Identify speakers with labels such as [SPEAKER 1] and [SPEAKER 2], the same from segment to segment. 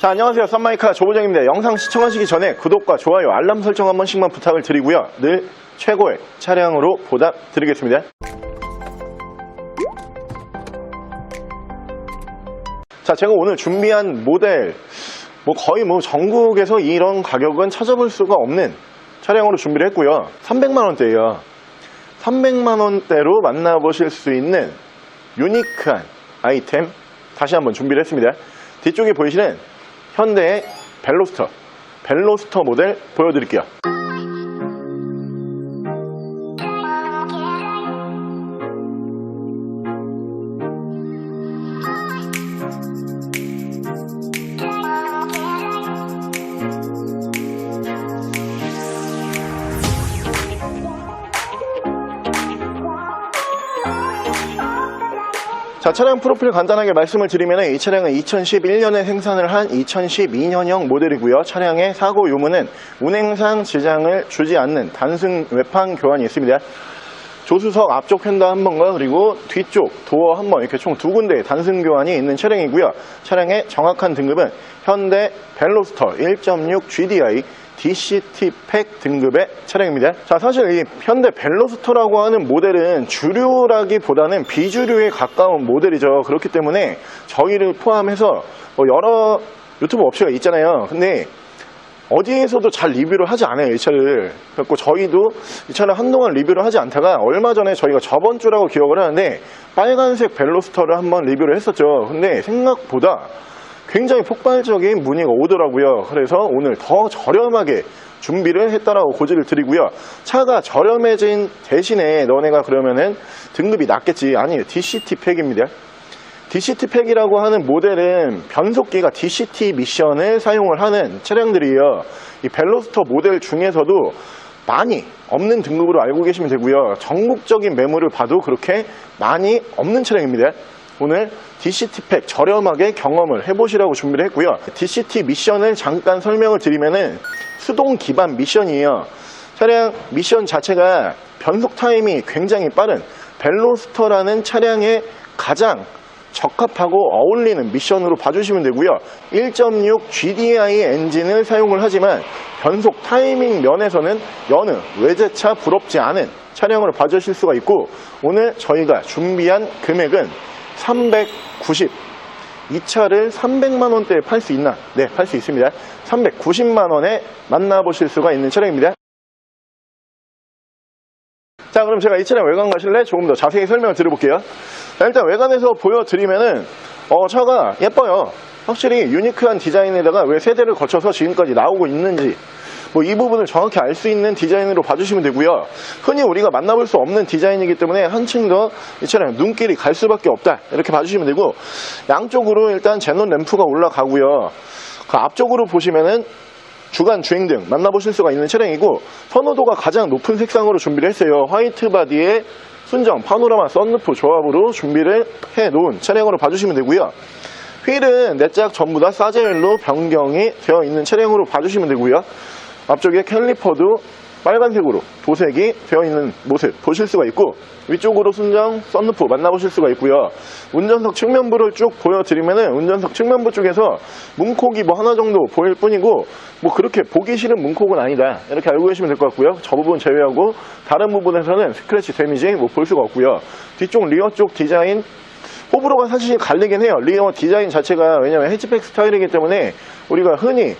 [SPEAKER 1] 자, 안녕하세요. 썬마이카 조보정입니다. 영상 시청하시기 전에 구독과 좋아요, 알람 설정 한 번씩만 부탁을 드리고요. 늘 최고의 차량으로 보답드리겠습니다. 자, 제가 오늘 준비한 모델 거의 전국에서 이런 가격은 찾아볼 수가 없는 차량으로 준비를 했고요. 300만원대예요 300만원대로 만나보실 수 있는 유니크한 아이템 다시 한번 준비를 했습니다. 뒤쪽에 보이시는 현대의 벨로스터 모델 보여드릴게요. 자, 차량 프로필 간단하게 말씀을 드리면 이 차량은 2011년에 생산을 한 2012년형 모델이고요. 차량의 사고 유무는 운행상 지장을 주지 않는 단순 외판 교환이 있습니다. 조수석 앞쪽 휀다 한 번과 그리고 뒤쪽 도어 한 번, 이렇게 총 두 군데의 단순 교환이 있는 차량이고요. 차량의 정확한 등급은 현대 벨로스터 1.6 GDI DCT 팩 등급의 차량입니다. 자, 사실 이 현대 벨로스터라고 하는 모델은 주류라기보다는 비주류에 가까운 모델이죠. 그렇기 때문에 저희를 포함해서 여러 유튜브 업체가 있잖아요. 근데 어디에서도 잘 리뷰를 하지 않아요, 이 차를. 그래서 저희도 이 차를 한동안 리뷰를 하지 않다가 얼마 전에 저희가 저번 주라고 기억을 하는데 빨간색 벨로스터를 한번 리뷰를 했었죠. 근데 생각보다 굉장히 폭발적인 문의가 오더라고요. 그래서 오늘 더 저렴하게 준비를 했다라고 고지를 드리고요. 차가 저렴해진 대신에 너네가 그러면은 등급이 낮겠지. 아니에요. DCT 팩입니다. DCT 팩이라고 하는 모델은 변속기가 DCT 미션을 사용을 하는 차량들이에요. 이 벨로스터 모델 중에서도 많이 없는 등급으로 알고 계시면 되고요. 전국적인 매물을 봐도 그렇게 많이 없는 차량입니다. 오늘 DCT 팩 저렴하게 경험을 해보시라고 준비를 했고요. DCT 미션을 잠깐 설명을 드리면은 수동 기반 미션이에요. 차량 미션 자체가 변속 타임이 굉장히 빠른 벨로스터라는 차량에 가장 적합하고 어울리는 미션으로 봐주시면 되고요. 1.6 GDI 엔진을 사용을 하지만 변속 타이밍 면에서는 여느 외제차 부럽지 않은 차량으로 봐주실 수가 있고, 오늘 저희가 준비한 금액은 390. 이 차를 300만원대에 팔 수 있나? 네, 팔 수 있습니다. 390만원에 만나보실 수가 있는 차량입니다. 자, 그럼 제가 이 차량 외관 가실래? 조금 더 자세히 설명을 드려볼게요. 자, 일단 외관에서 보여드리면은 차가 예뻐요. 확실히 유니크한 디자인에다가 왜 세대를 거쳐서 지금까지 나오고 있는지 이 부분을 정확히 알 수 있는 디자인으로 봐주시면 되고요. 흔히 우리가 만나볼 수 없는 디자인이기 때문에 한층 더 이 차량 눈길이 갈 수밖에 없다, 이렇게 봐주시면 되고, 양쪽으로 일단 제논 램프가 올라가고요. 그 앞쪽으로 보시면은 주간 주행등 만나보실 수가 있는 차량이고, 선호도가 가장 높은 색상으로 준비를 했어요. 화이트 바디에 순정 파노라마 썬루프 조합으로 준비를 해 놓은 차량으로 봐주시면 되고요. 휠은 네 짝 전부 다 사제일로 변경이 되어 있는 차량으로 봐주시면 되고요. 앞쪽에 캘리퍼도 빨간색으로 도색이 되어 있는 모습 보실 수가 있고, 위쪽으로 순정 썬루프 만나보실 수가 있고요. 운전석 측면부를 쭉 보여드리면은 운전석 측면부 쪽에서 문콕이 하나 정도 보일 뿐이고, 그렇게 보기 싫은 문콕은 아니다, 이렇게 알고 계시면 될 것 같고요. 저 부분 제외하고 다른 부분에서는 스크래치 데미지 볼 수가 없고요. 뒤쪽 리어 쪽 디자인 호불호가 사실 갈리긴 해요. 리어 디자인 자체가, 왜냐면 해치백 스타일이기 때문에 우리가 흔히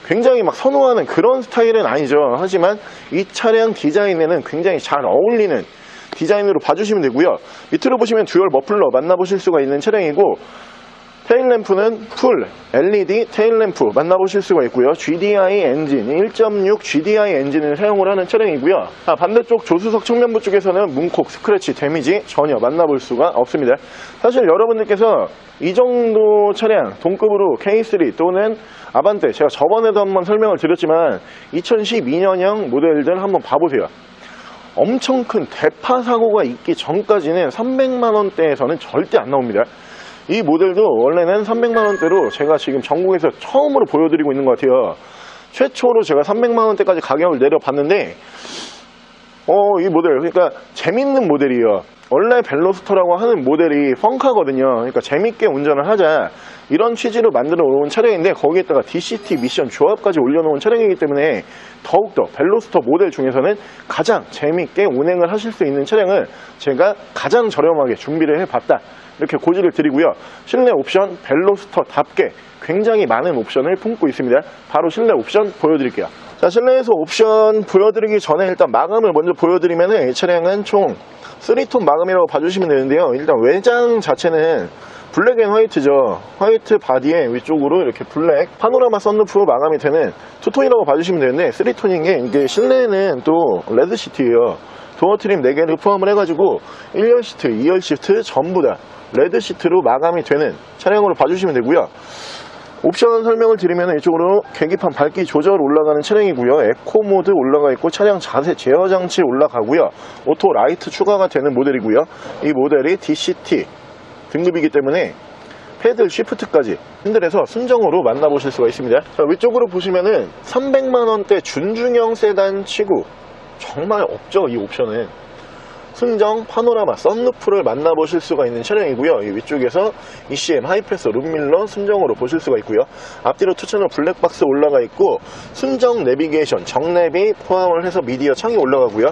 [SPEAKER 1] 굉장히 선호하는 그런 스타일은 아니죠. 하지만 이 차량 디자인에는 굉장히 잘 어울리는 디자인으로 봐주시면 되고요. 밑으로 보시면 듀얼 머플러 만나보실 수가 있는 차량이고, 테일램프는 풀 LED 테일램프 만나보실 수가 있고요. GDI 엔진 1.6 GDI 엔진을 사용을 하는 차량이고요. 반대쪽 조수석 측면부 쪽에서는 문콕 스크래치 데미지 전혀 만나볼 수가 없습니다. 사실 여러분들께서 이 정도 차량 동급으로 K3 또는 아반떼, 제가 저번에도 한번 설명을 드렸지만 2012년형 모델들 한번 봐보세요. 엄청 큰 대파 사고가 있기 전까지는 300만원대에서는 절대 안 나옵니다. 이 모델도 원래는 300만원대로 제가 지금 전국에서 처음으로 보여드리고 있는 것 같아요. 최초로 제가 300만원대까지 가격을 내려봤는데 이 모델, 그러니까 재밌는 모델이에요. 원래 벨로스터라고 하는 모델이 펑카거든요. 그러니까 재밌게 운전을 하자, 이런 취지로 만들어 놓은 차량인데, 거기에다가 DCT 미션 조합까지 올려놓은 차량이기 때문에 더욱더 벨로스터 모델 중에서는 가장 재밌게 운행을 하실 수 있는 차량을 제가 가장 저렴하게 준비를 해봤다, 이렇게 고지를 드리고요. 실내 옵션 벨로스터답게 굉장히 많은 옵션을 품고 있습니다. 바로 실내 옵션 보여드릴게요. 자, 실내에서 옵션 보여드리기 전에 일단 마감을 먼저 보여드리면, 이 차량은 총 3톤 마감이라고 봐주시면 되는데요. 일단 외장 자체는 블랙 앤 화이트죠. 화이트 바디에 위쪽으로 이렇게 블랙 파노라마 썬루프로 마감이 되는 투톤이라고 봐주시면 되는데, 3톤인 게 이게 실내는 또 레드 시트예요. 도어 트림 4개를 포함을 해가지고 1열 시트, 2열 시트 전부 다 레드 시트로 마감이 되는 차량으로 봐주시면 되고요. 옵션 설명을 드리면 이쪽으로 계기판 밝기 조절 올라가는 차량이고요. 에코 모드 올라가 있고 차량 자세 제어 장치 올라가고요. 오토 라이트 추가가 되는 모델이고요. 이 모델이 DCT 등급이기 때문에 패들 쉬프트까지 핸들에서 순정으로 만나보실 수가 있습니다. 자, 위쪽으로 보시면은 300만원대 준중형 세단 치고 정말 없죠. 이 옵션은 순정 파노라마 썬루프를 만나보실 수가 있는 차량이고요. 이 위쪽에서 ECM 하이패스 룸밀러 순정으로 보실 수가 있고요. 앞뒤로 투채널 블랙박스 올라가 있고, 순정 내비게이션 정내비 포함을 해서 미디어 창이 올라가고요.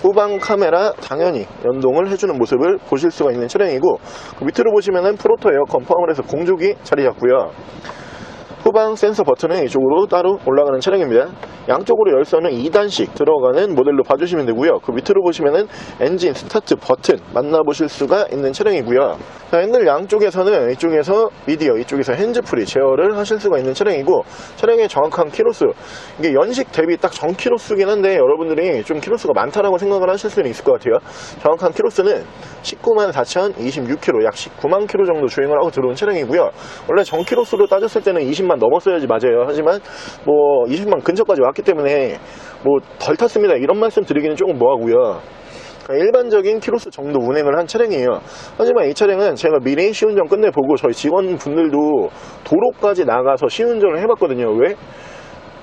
[SPEAKER 1] 후방 카메라 당연히 연동을 해주는 모습을 보실 수가 있는 차량이고, 그 밑으로 보시면은 프로토 에어컨 포함을 해서 공조기 자리 잡고요. 후방 센서 버튼은 이쪽으로 따로 올라가는 차량입니다. 양쪽으로 열선은 2단씩 들어가는 모델로 봐주시면 되고요. 그 밑으로 보시면은 엔진 스타트 버튼 만나보실 수가 있는 차량이고요. 자, 핸들 양쪽에서는 이쪽에서 미디어, 이쪽에서 핸즈프리 제어를 하실 수가 있는 차량이고, 차량의 정확한 키로수, 이게 연식 대비 딱 정 키로수긴 한데 여러분들이 좀 키로수가 많다라고 생각을 하실 수는 있을 것 같아요. 정확한 키로수는 194,026km, 약 19만 km 정도 주행을 하고 들어온 차량이고요. 원래 정 키로수로 따졌을 때는 20만 넘었어야지 맞아요. 하지만 뭐 20만 근처까지 왔기 때문에 뭐 덜 탔습니다, 이런 말씀 드리기는 조금 뭐하고요. 일반적인 키로수 정도 운행을 한 차량이에요. 하지만 이 차량은 제가 미리 시운전 끝내보고 저희 직원분들도 도로까지 나가서 시운전을 해봤거든요. 왜?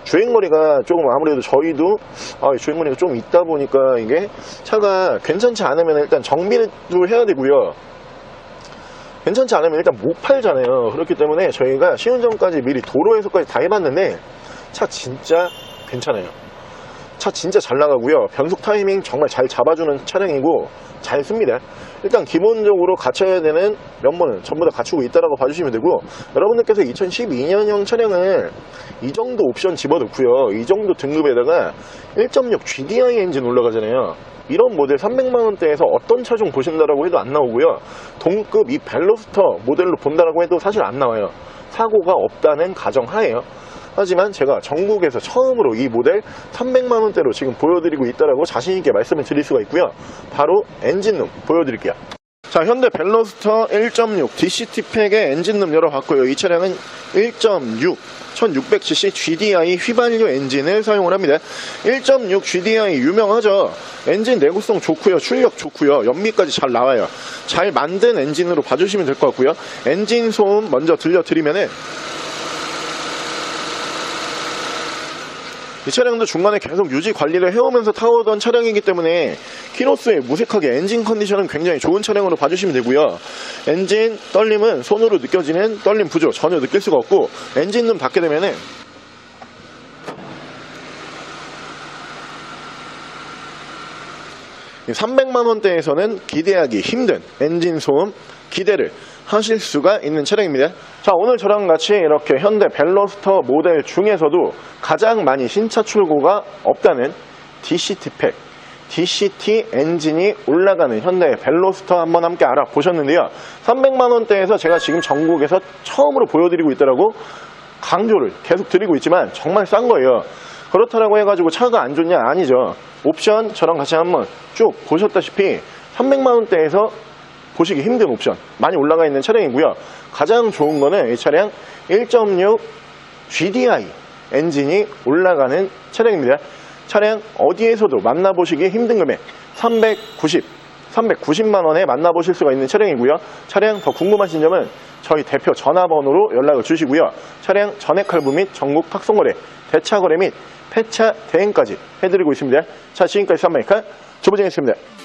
[SPEAKER 1] 주행거리가 조금, 아무래도 저희도 주행거리가 좀 있다 보니까 이게 차가 괜찮지 않으면 일단 정비도 해야 되고요. 괜찮지 않으면 일단 못 팔잖아요. 그렇기 때문에 저희가 시운전까지 미리 도로에서까지 다 해봤는데 차 진짜 괜찮아요. 차 진짜 잘 나가고요. 변속 타이밍 정말 잘 잡아주는 차량이고 잘 씁니다. 일단 기본적으로 갖춰야 되는 면모는 전부 다 갖추고 있다라고 봐주시면 되고, 여러분들께서 2012년형 차량을 이 정도 옵션 집어넣고요, 이 정도 등급에다가 1.6 GDI 엔진 올라가잖아요. 이런 모델 300만원대에서 어떤 차 좀 보신다라고 해도 안 나오고요. 동급 이 벨로스터 모델로 본다라고 해도 사실 안 나와요. 사고가 없다는 가정하에요. 하지만 제가 전국에서 처음으로 이 모델 300만원대로 지금 보여드리고 있다라고 자신있게 말씀을 드릴 수가 있고요. 바로 엔진룸 보여드릴게요. 자, 현대 벨로스터 1.6 DCT 팩의 엔진룸 열어봤고요. 이 차량은 1.6 1600cc GDI 휘발유 엔진을 사용을 합니다. 1.6 GDI 유명하죠. 엔진 내구성 좋고요, 출력 좋고요, 연비까지 잘 나와요. 잘 만든 엔진으로 봐주시면 될 것 같고요. 엔진 소음 먼저 들려드리면은, 이 차량도 중간에 계속 유지 관리를 해오면서 타오던 차량이기 때문에 키로수에 무색하게 엔진 컨디션은 굉장히 좋은 차량으로 봐주시면 되고요. 엔진 떨림은 손으로 느껴지는 떨림 부조 전혀 느낄 수가 없고, 엔진룸 닫게 되면은 이 300만원대에서는 기대하기 힘든 엔진 소음 기대를 하실 수가 있는 차량입니다. 자, 오늘 저랑 같이 이렇게 현대 벨로스터 모델 중에서도 가장 많이 신차 출고가 없다는 DCT 팩, DCT 엔진이 올라가는 현대 벨로스터 한번 함께 알아보셨는데요. 300만원대에서 제가 지금 전국에서 처음으로 보여드리고 있다라고 강조를 계속 드리고 있지만 정말 싼 거예요. 그렇다라고 해가지고 차가 안 좋냐? 아니죠. 옵션 저랑 같이 한번 쭉 보셨다시피 300만원대에서 보시기 힘든 옵션 많이 올라가 있는 차량이고요. 가장 좋은 거는 이 차량 1.6 GDI 엔진이 올라가는 차량입니다. 차량 어디에서도 만나보시기 힘든 금액 390만원에 만나보실 수가 있는 차량이고요. 차량 더 궁금하신 점은 저희 대표 전화번호로 연락을 주시고요. 차량 전액 할부 및 전국 탁송거래, 대차거래 및 폐차 대행까지 해드리고 있습니다. 자, 지금까지 쌈메이카 초보진했습니다.